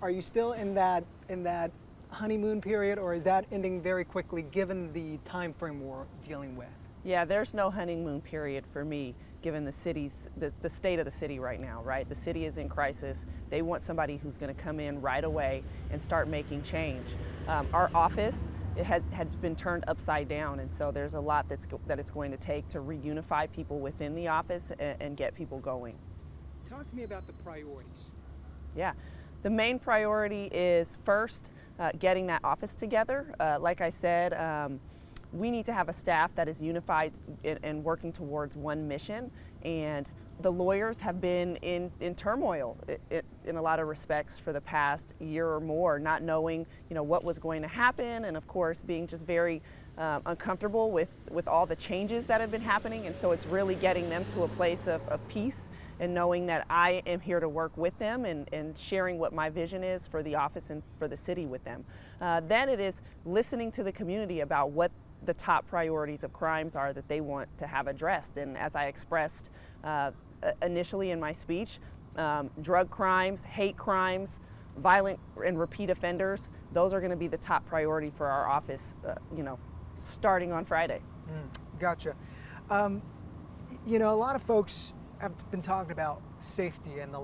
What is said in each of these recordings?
Are you still in that honeymoon period, or is that ending very quickly given the time frame we're dealing with? Yeah, there's no honeymoon period for me, given the state of the city right now, right? The city is in crisis. They want somebody who's going to come in right away and start making change. Our office, it had been turned upside down, and so there's a lot that it's going to take to reunify people within the office and get people going. Talk to me about the priorities. Yeah, the main priority is first getting that office together. Like I said, we need to have a staff that is unified and working towards one mission, and the lawyers have been in turmoil in a lot of respects for the past year or more, not knowing what was going to happen, and of course being just very uncomfortable with all the changes that have been happening. And so it's really getting them to a place of peace and knowing that I am here to work with them and sharing what my vision is for the office and for the city with them. Then it is listening to the community about what the top priorities of crimes are that they want to have addressed. And as I expressed initially in my speech, drug crimes, hate crimes, violent and repeat offenders, those are going to be the top priority for our office, starting on Friday. Gotcha. A lot of folks have been talking about safety, and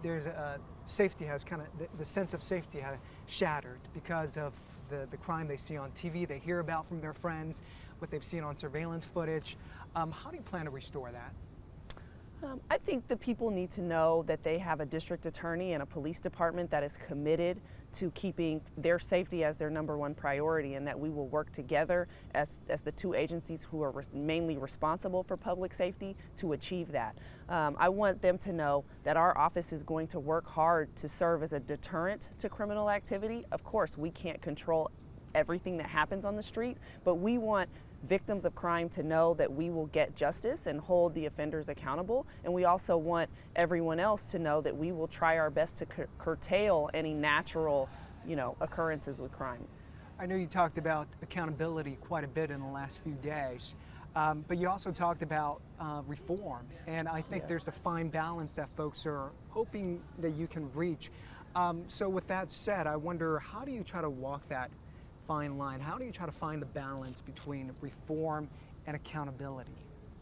there's safety has kind of the sense of safety has shattered because of the crime they see on TV, they hear about from their friends, what they've seen on surveillance footage. How do you plan to restore that? I think the people need to know that they have a district attorney and a police department that is committed to keeping their safety as their #1 priority, and that we will work together as the two agencies who are mainly responsible for public safety to achieve that. I want them to know that our office is going to work hard to serve as a deterrent to criminal activity. Of course, we can't control everything that happens on the street, but we want victims of crime to know that we will get justice and hold the offenders accountable. And we also want everyone else to know that we will try our best to curtail any natural, occurrences with crime. I know you talked about accountability quite a bit in the last few days, but you also talked about reform. And I think there's a fine balance that folks are hoping that you can reach. So with that said, I wonder, how do you try to walk that fine line? How do you try to find the balance between reform and accountability?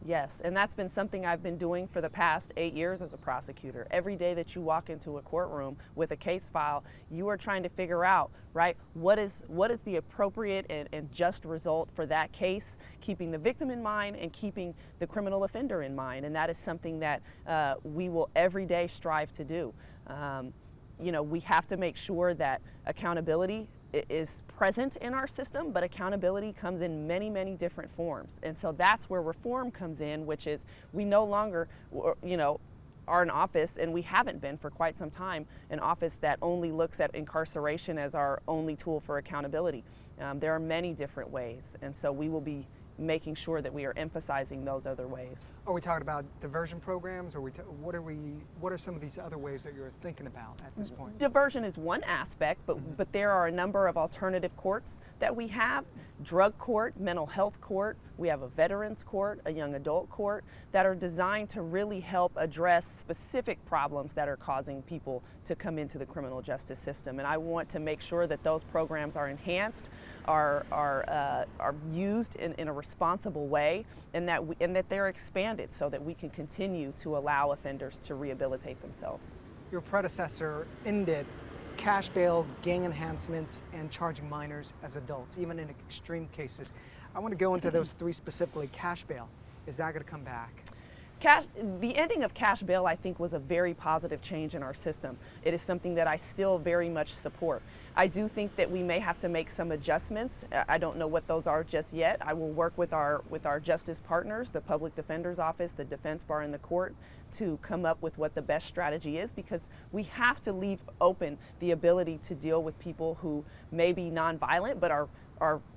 Yes, and that's been something I've been doing for the past 8 years as a prosecutor. Every day that you walk into a courtroom with a case file, you are trying to figure out, right, what is the appropriate and just result for that case, keeping the victim in mind and keeping the criminal offender in mind. And that is something that we will every day strive to do. We have to make sure that accountability is present in our system, but accountability comes in many, many different forms. And so that's where reform comes in, which is we no longer, are an office, and we haven't been for quite some time, an office that only looks at incarceration as our only tool for accountability. There are many different ways, and so we will be making sure that we are emphasizing those other ways. Are we talking about diversion programs, or what are some of these other ways that you're thinking about at this point? Diversion is one aspect, but there are a number of alternative courts that we have. Drug court, mental health court, we have a veterans court, a young adult court, that are designed to really help address specific problems that are causing people to come into the criminal justice system. And I want to make sure that those programs are enhanced, are used in a responsible way, and that they're expanded so that we can continue to allow offenders to rehabilitate themselves. Your predecessor ended cash bail, gang enhancements, and charging minors as adults, even in extreme cases. I want to go into those three specifically. Cash bail, is that going to come back? The ending of cash bail, I think, was a very positive change in our system. It is something that I still very much support. I do think that we may have to make some adjustments. I don't know what those are just yet. I will work with our justice partners, the public defender's office, the defense bar, and the court, to come up with what the best strategy is, because we have to leave open the ability to deal with people who may be nonviolent but are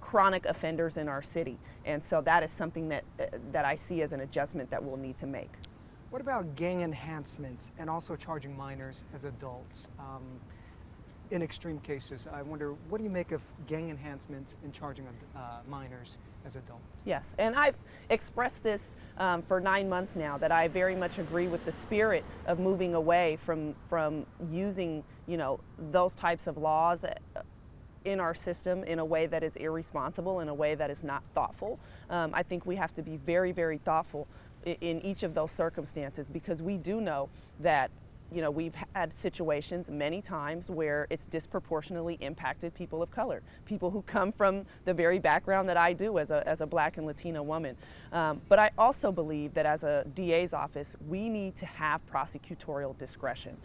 chronic offenders in our city. And so that is something that I see as an adjustment that we'll need to make. What about gang enhancements and also charging minors as adults? in extreme cases, I wonder, what do you make of gang enhancements in charging of minors as adults? Yes, and I've expressed this for 9 months now, that I very much agree with the spirit of moving away from using, those types of laws in our system in a way that is irresponsible, in a way that is not thoughtful. I think we have to be very, very thoughtful in each of those circumstances, because we do know that we've had situations many times where it's disproportionately impacted people of color, people who come from the very background that I do as a Black and Latina woman. But I also believe that as a DA's office, we need to have prosecutorial discretion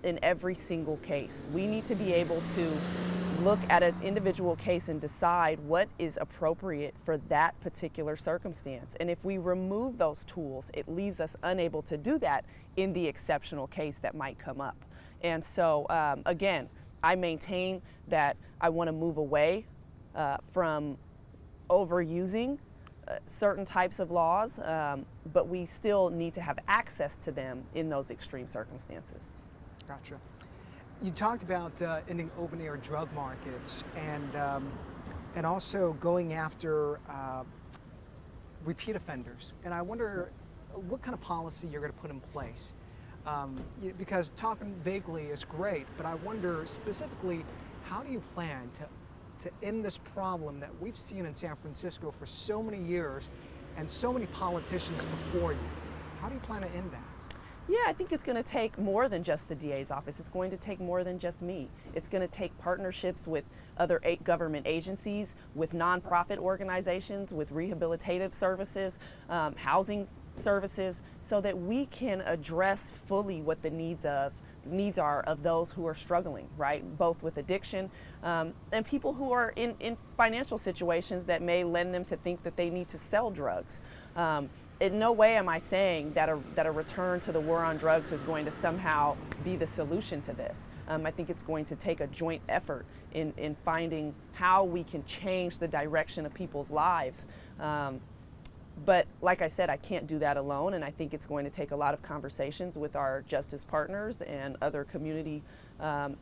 in every single case. We need to be able to look at an individual case and decide what is appropriate for that particular circumstance. And if we remove those tools, it leaves us unable to do that in the exceptional case that might come up. And so, again, I maintain that I want to move away from overusing certain types of laws, but we still need to have access to them in those extreme circumstances. Gotcha. You talked about ending open-air drug markets and also going after repeat offenders. And I wonder what kind of policy you're going to put in place. Because talking vaguely is great, but I wonder specifically, how do you plan to end this problem that we've seen in San Francisco for so many years and so many politicians before you? How do you plan to end that? Yeah, I think it's going to take more than just the DA's office. It's going to take more than just me. It's going to take partnerships with other government agencies, with nonprofit organizations, with rehabilitative services, housing services, so that we can address fully what the needs are of those who are struggling, right? Both with addiction and people who are in financial situations that may lend them to think that they need to sell drugs. In no way am I saying that a return to the war on drugs is going to somehow be the solution to this. I think it's going to take a joint effort in finding how we can change the direction of people's lives. But like I said, I can't do that alone, and I think it's going to take a lot of conversations with our justice partners and other community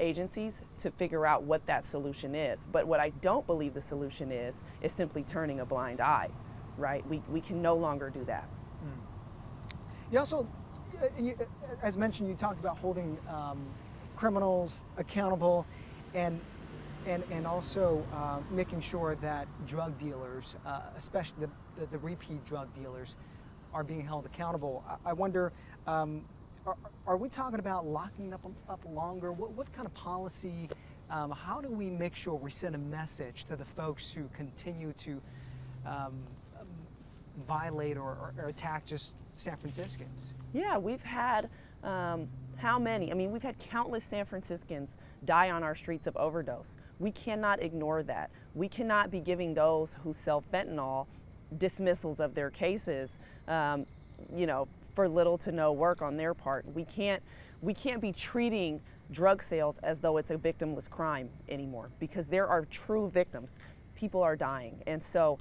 agencies to figure out what that solution is. But what I don't believe the solution is simply turning a blind eye, right? We can no longer do that. You also, as mentioned, you talked about holding criminals accountable and also making sure that drug dealers, especially the repeat drug dealers, are being held accountable. I wonder, are we talking about locking them up longer? What kind of policy, how do we make sure we send a message to the folks who continue to violate or attack just San Franciscans? Yeah, we've had how many? I mean, we've had countless San Franciscans die on our streets of overdose. We cannot ignore that. We cannot be giving those who sell fentanyl dismissals of their cases, for little to no work on their part. We can't be treating drug sales as though it's a victimless crime anymore, because there are true victims. People are dying. And so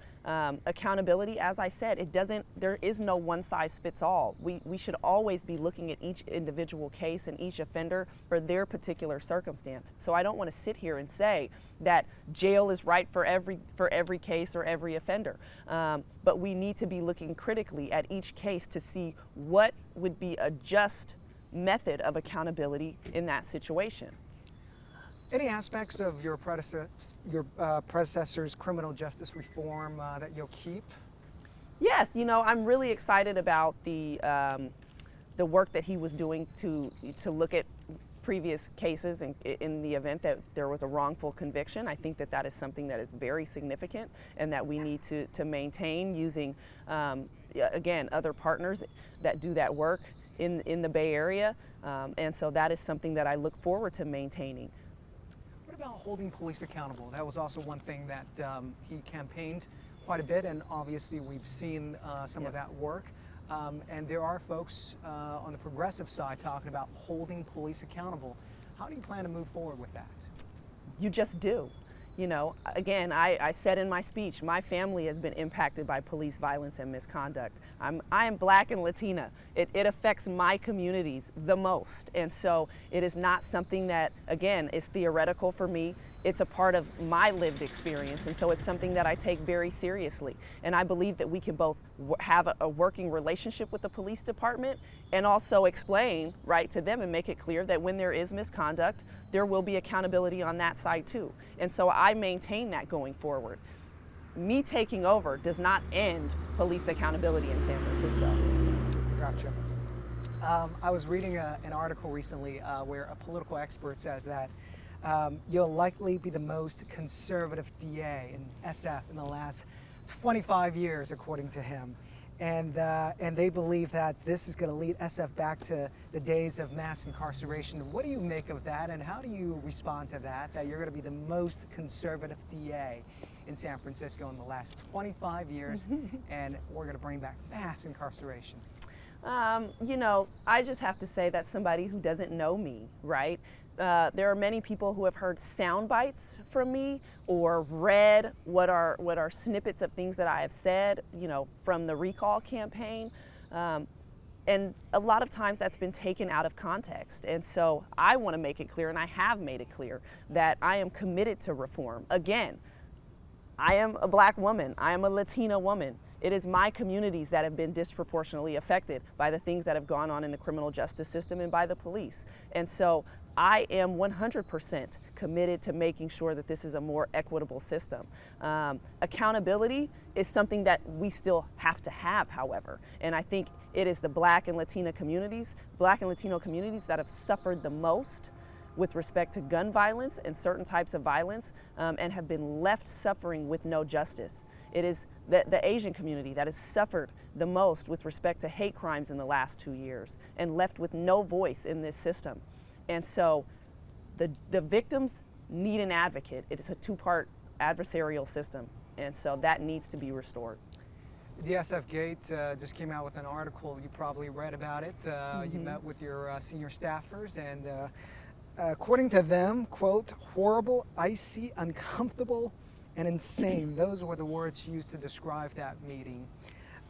accountability, as I said, there is no one size fits all. We should always be looking at each individual case and each offender for their particular circumstance. So I don't want to sit here and say that jail is right for every case or every offender. But we need to be looking critically at each case to see what would be a just method of accountability in that situation. Any aspects of your predecessor's criminal justice reform that you'll keep? Yes, I'm really excited about the work that he was doing to look at previous cases in the event that there was a wrongful conviction. I think that is something that is very significant and that we need to maintain using, again, other partners that do that work in the Bay Area. And so that is something that I look forward to maintaining. What about holding police accountable? That was also one thing that he campaigned quite a bit, and obviously we've seen some of that work. And there are folks on the progressive side talking about holding police accountable. How do you plan to move forward with that? You just do. You know, again, I said in my speech, my family has been impacted by police violence and misconduct. I am Black and Latina. It affects my communities the most. And so it is not something that, again, is theoretical for me. It's a part of my lived experience. And so it's something that I take very seriously. And I believe that we can both have a working relationship with the police department and also explain, right, to them and make it clear that when there is misconduct, there will be accountability on that side too. And so I maintain that going forward. Me taking over does not end police accountability in San Francisco. Gotcha. I was reading an article recently where a political expert says that you'll likely be the most conservative DA in SF in the last 25 years, according to him. And they believe that this is going to lead SF back to the days of mass incarceration. What do you make of that, and how do you respond to that you're going to be the most conservative DA in San Francisco in the last 25 years, and we're going to bring back mass incarceration? You know, I just have to say that's somebody who doesn't know me, right? There are many people who have heard sound bites from me or read what are snippets of things that I have said, you know, from the recall campaign. And a lot of times that's been taken out of context. And so I want to make it clear, and I have made it clear, that I am committed to reform. Again, I am a Black woman. I am a Latina woman. It is my communities that have been disproportionately affected by the things that have gone on in the criminal justice system and by the police. And so I am 100% committed to making sure that this is a more equitable system. Accountability is something that we still have to have, however. And I think it is the Black and Latino communities, Black and Latino communities that have suffered the most with respect to gun violence and certain types of violence, and have been left suffering with no justice. It is the Asian community that has suffered the most with respect to hate crimes in the last 2 years and left with no voice in this system. And so the victims need an advocate. It is a two-part adversarial system, and so that needs to be restored. The SF Gate just came out with an article. You probably read about it. You met with your senior staffers, and according to them, quote, horrible, icy, uncomfortable, and insane. Those were the words used to describe that meeting.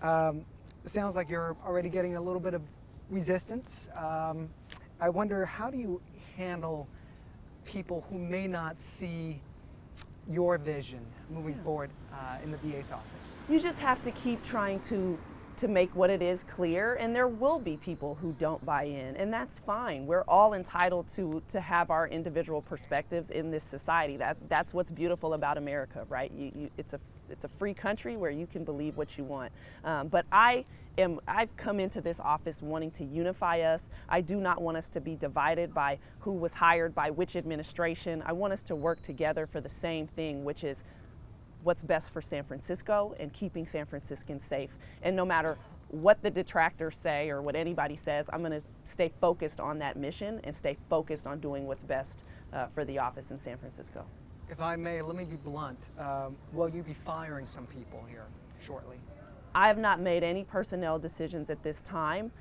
It sounds like you're already getting a little bit of resistance. I wonder, how do you handle people who may not see your vision moving forward in the DA's office? You just have to keep trying to make what it is clear, and there will be people who don't buy in, and that's fine. We're all entitled to have our individual perspectives in this society. That's what's beautiful about America, right? It's a free country where you can believe what you want. But I've come into this office wanting to unify us. I do not want us to be divided by who was hired by which administration. I want us to work together for the same thing, which is what's best for San Francisco and keeping San Franciscans safe. And no matter what the detractors say or what anybody says, I'm going to stay focused on that mission and stay focused on doing what's best for the office in San Francisco. If I may, let me be blunt. Will you be firing some people here shortly? I have not made any personnel decisions at this time.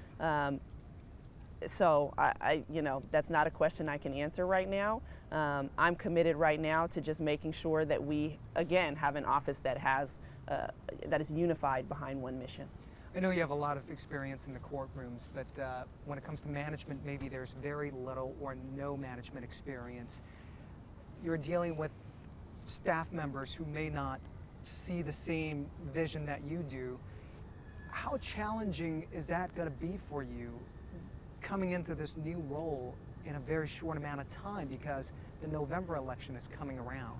So you know, that's not a question I can answer right now. I'm committed right now to just making sure that we, again, have an office that is unified behind one mission. I know you have a lot of experience in the courtrooms, but when it comes to management, maybe there's very little or no management experience. You're dealing with staff members who may not see the same vision that you do. How challenging is that going to be for you coming into this new role in a very short amount of time, because the November election is coming around?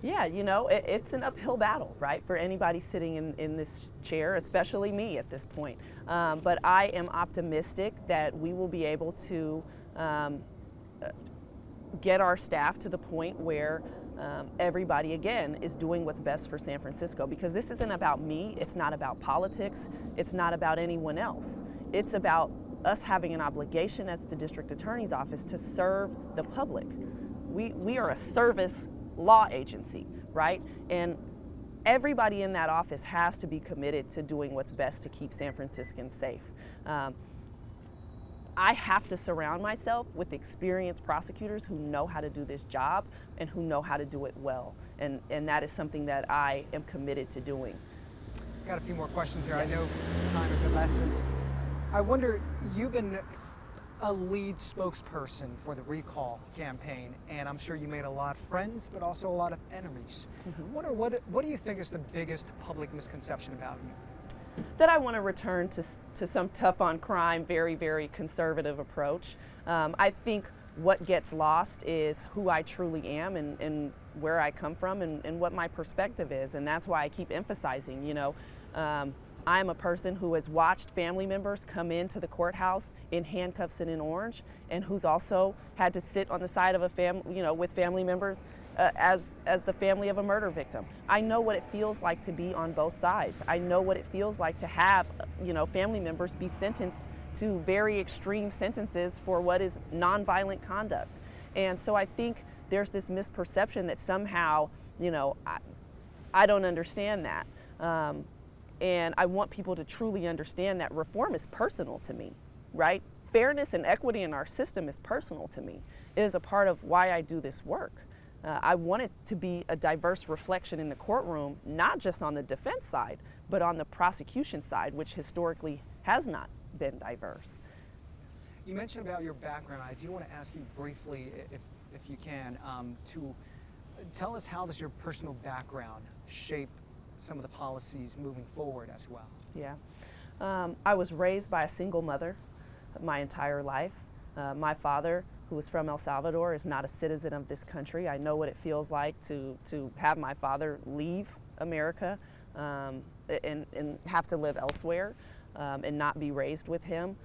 Yeah, you know, it's an uphill battle, right, for anybody sitting in this chair, especially me at this point. But I am optimistic that we will be able to get our staff to the point where everybody, again, is doing what's best for San Francisco, because this isn't about me, it's not about politics, it's not about anyone else. It's about us having an obligation as the district attorney's office to serve the public. We are a service law agency, right? And everybody in that office has to be committed to doing what's best to keep San Franciscans safe. I have to surround myself with experienced prosecutors who know how to do this job and who know how to do it well. And that is something that I am committed to doing. Got a few more questions here. I know time is of essence. I wonder, you've been a lead spokesperson for the recall campaign, and I'm sure you made a lot of friends, but also a lot of enemies. What do you think is the biggest public misconception about you? That I want to return to some tough on crime, very, very conservative approach. I think what gets lost is who I truly am and where I come from and what my perspective is. And that's why I keep emphasizing, you know, I'm a person who has watched family members come into the courthouse in handcuffs and in orange, and who's also had to sit on the side of a family, you know, with family members as the family of a murder victim. I know what it feels like to be on both sides. I know what it feels like to have, you know, family members be sentenced to very extreme sentences for what is nonviolent conduct. And so I think there's this misperception that somehow, you know, I don't understand that. And I want people to truly understand that reform is personal to me, right? Fairness and equity in our system is personal to me. It is a part of why I do this work. I want it to be a diverse reflection in the courtroom, not just on the defense side, but on the prosecution side, which historically has not been diverse. You mentioned about your background. I do want to ask you briefly, if you can, to tell us how does your personal background shape some of the policies moving forward as well? Yeah. I was raised by a single mother my entire life. My father, who was from El Salvador, is not a citizen of this country. I know what it feels like to have my father leave America and have to live elsewhere and not be raised with him.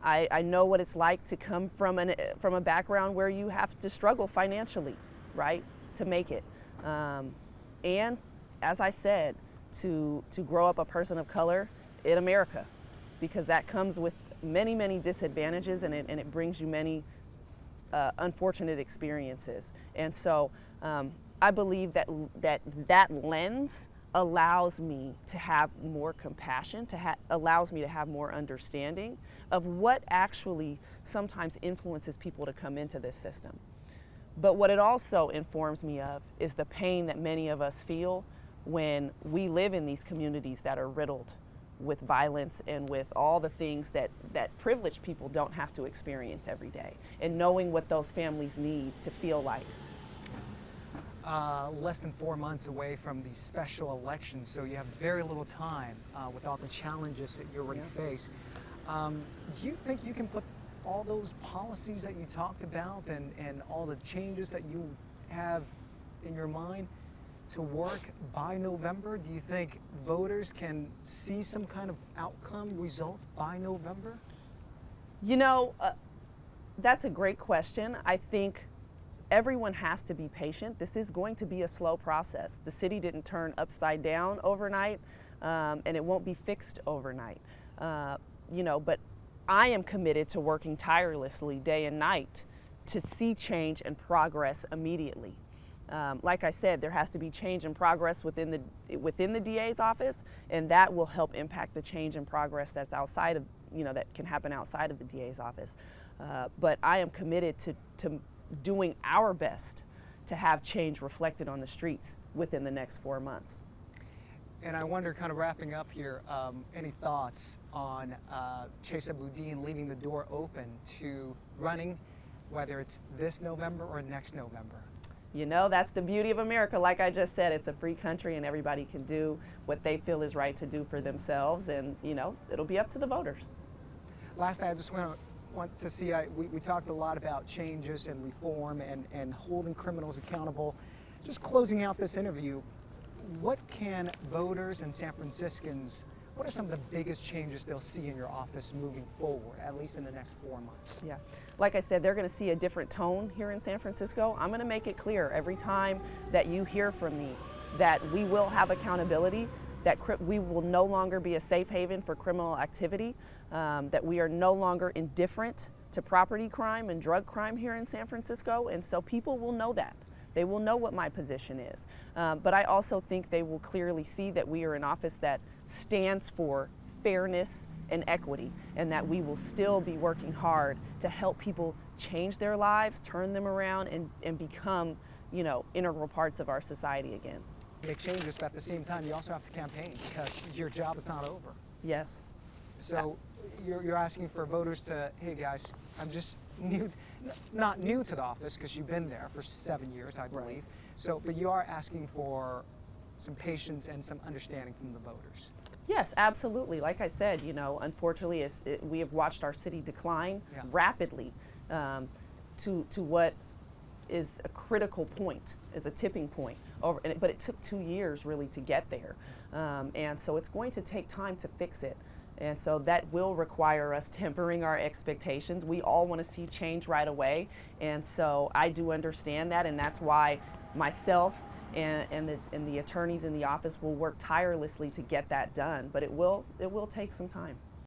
I know what it's like to come from a background where you have to struggle financially, right, to make it. And as I said, to grow up a person of color in America, because that comes with many, many disadvantages, and it brings you many unfortunate experiences. And so I believe that lens allows me to have more compassion, allows me to have more understanding of what actually sometimes influences people to come into this system. But what it also informs me of is the pain that many of us feel when we live in these communities that are riddled with violence and with all the things that privileged people don't have to experience every day, and knowing what those families need to feel like. Less than 4 months away from the special elections, so you have very little time with all the challenges that you already face. Do you think you can put all those policies that you talked about and all the changes that you have in your mind to work by November? Do you think voters can see some kind of outcome result by November? You know, that's a great question. I think everyone has to be patient. This is going to be a slow process. The city didn't turn upside down overnight, and it won't be fixed overnight. You know, but I am committed to working tirelessly day and night to see change and progress immediately. Like I said, there has to be change and progress within the DA's office, and that will help impact the change and progress that's outside of, you know, that can happen outside of the DA's office. But I am committed to doing our best to have change reflected on the streets within the next 4 months. And I wonder, kind of wrapping up here, any thoughts on Chesa Boudin leaving the door open to running, whether it's this November or next November? You know, that's the beauty of America. Like I just said, it's a free country and everybody can do what they feel is right to do for themselves, and, you know, it'll be up to the voters. Last, I just want to see, we talked a lot about changes and reform and holding criminals accountable. Just closing out this interview, what can voters and San Franciscans, what are some of the biggest changes they'll see in your office moving forward, at least in the next 4 months? Yeah, like I said, they're going to see a different tone here in San Francisco. I'm going to make it clear every time that you hear from me that we will have accountability, that we will no longer be a safe haven for criminal activity, that we are no longer indifferent to property crime and drug crime here in San Francisco, and so people will know that. They will know what my position is. But I also think they will clearly see that we are an office that stands for fairness and equity, and that we will still be working hard to help people change their lives, turn them around, and become, you know, integral parts of our society again. Make changes, but at the same time, you also have to campaign because your job is not over. Yes. So you're asking for voters to, hey guys, I'm just new, not new to the office because you've been there for 7 years, I believe. Right. So, but you are asking for some patience and some understanding from the voters. Yes, absolutely. Like I said, you know, unfortunately, we have watched our city decline rapidly to what is a critical point, is a tipping point. But it took 2 years really to get there. And so it's going to take time to fix it. And so that will require us tempering our expectations. We all want to see change right away. And so I do understand that, and that's why myself and the attorneys in the office will work tirelessly to get that done. But it will take some time.